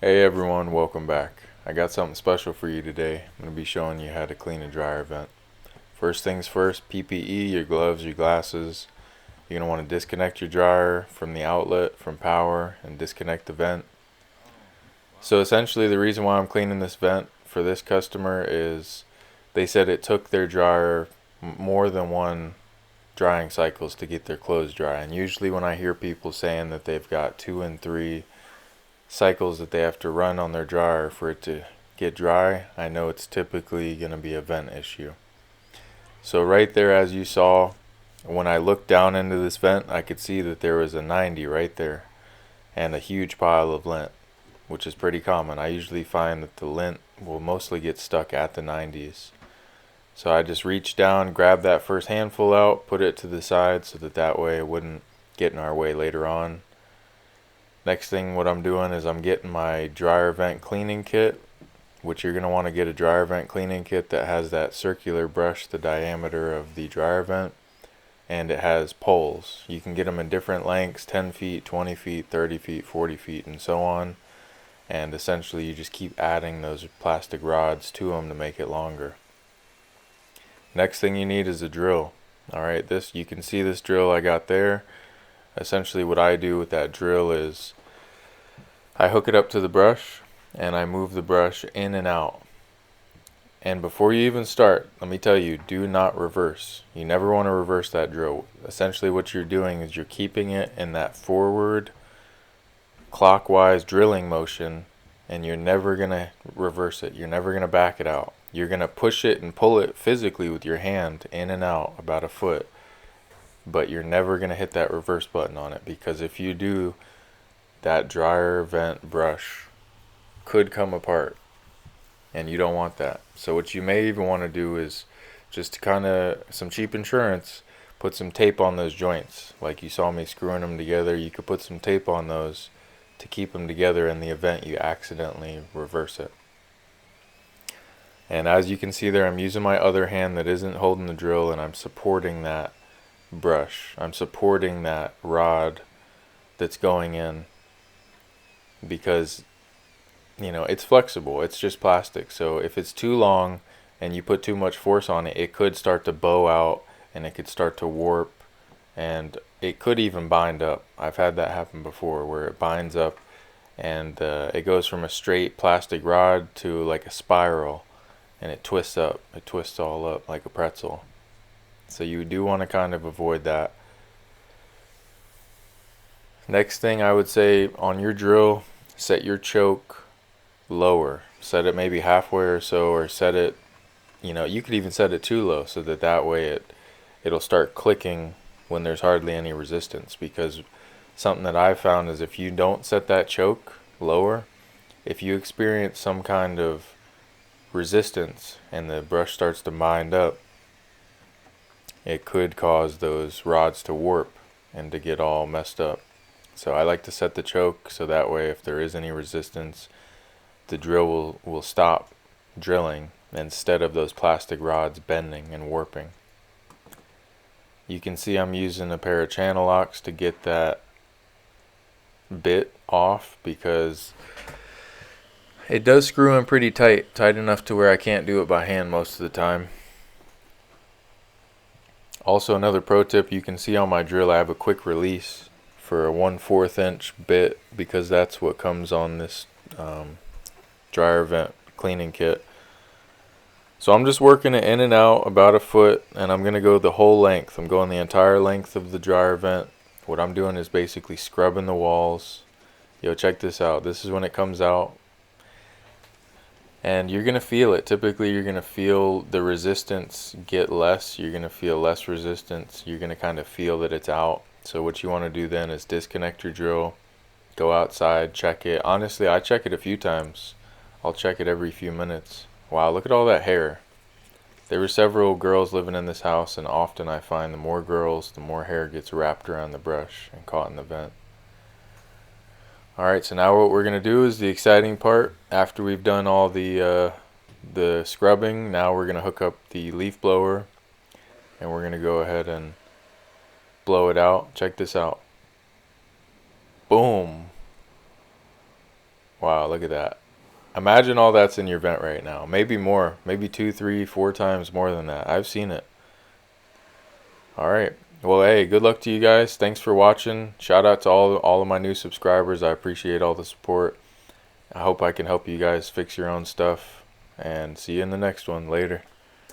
Hey everyone, welcome back. I got something special for you today. I'm going to be showing you how to clean a dryer vent. First things first, PPE, your gloves, your glasses. You're going to want to disconnect your dryer from the outlet, from power, and disconnect the vent. So essentially the reason why I'm cleaning this vent for this customer is they said it took their dryer more than one drying cycles to get their clothes dry. And usually when I hear people saying that they've got 2 and 3 cycles that they have to run on their dryer for it to get dry, I know it's typically going to be a vent issue. So right there, as you saw, when I looked down into this vent, I could see that there was a 90 right there and a huge pile of lint, which is pretty common. I usually find that the lint will mostly get stuck at the 90s. So I just reached down, grabbed that first handful out, put it to the side so that way it wouldn't get in our way later on. Next thing what I'm doing is I'm getting my dryer vent cleaning kit, which you're going to want to get a dryer vent cleaning kit that has that circular brush the diameter of the dryer vent, and it has poles. You can get them in different lengths, 10 feet, 20 feet, 30 feet, 40 feet, and so on. And essentially you just keep adding those plastic rods to them to make it longer. Next thing you need is a drill. Alright, you can see this drill I got there. Essentially what I do with that drill is I hook it up to the brush and I move the brush in and out. And before you even start, let me tell you, do not reverse. You never want to reverse that drill. Essentially what you're doing is you're keeping it in that forward clockwise drilling motion, and you're never going to reverse it. You're never going to back it out. You're going to push it and pull it physically with your hand in and out about a foot. But you're never going to hit that reverse button on it, because if you do, that dryer vent brush could come apart and you don't want that. So what you may even want to do is just kind of some cheap insurance, put some tape on those joints. Like you saw me screwing them together, you could put some tape on those to keep them together in the event you accidentally reverse it. And as you can see there, I'm using my other hand that isn't holding the drill, and I'm supporting that brush. I'm supporting that rod that's going in, because it's flexible. It's just plastic. So if it's too long and you put too much force on it, it could start to bow out and it could start to warp, and it could even bind up. I've had that happen before, where it binds up and it goes from a straight plastic rod to like a spiral, and it twists up. It twists all up like a pretzel. So you do want to kind of avoid that. Next thing I would say, on your drill, set your choke lower. Set it maybe halfway or so, or set it, you could even set it too low so that way it'll start clicking when there's hardly any resistance. Because something that I've found is if you don't set that choke lower, if you experience some kind of resistance and the brush starts to bind up, it could cause those rods to warp and to get all messed up. So I like to set the choke so that way if there is any resistance, the drill will stop drilling instead of those plastic rods bending and warping. You can see I'm using a pair of channel locks to get that bit off, because it does screw in pretty tight enough to where I can't do it by hand most of the time. Also, another pro tip, you can see on my drill I have a quick release for a 1/4 inch bit, because that's what comes on this dryer vent cleaning kit. So I'm just working it in and out about a foot, and I'm going to go the whole length. I'm going the entire length of the dryer vent. What I'm doing is basically scrubbing the walls. Yo, check this out. This is when it comes out. And you're going to feel it. Typically, you're going to feel the resistance get less. You're going to feel less resistance. You're going to kind of feel that it's out. So what you want to do then is disconnect your drill, go outside, check it. Honestly, I check it a few times. I'll check it every few minutes. Wow, look at all that hair. There were several girls living in this house, and often I find the more girls, the more hair gets wrapped around the brush and caught in the vent. Alright, so now what we're going to do is the exciting part. After we've done all the scrubbing, now we're going to hook up the leaf blower, and we're going to go ahead and blow it out. Check this out. Boom. Wow, look at that. Imagine all that's in your vent right now. Maybe more. Maybe 2, 3, 4 times more than that. I've seen it. Alright. Well, hey, good luck to you guys. Thanks for watching. Shout out to all of my new subscribers. I appreciate all the support. I hope I can help you guys fix your own stuff. And see you in the next one. Later.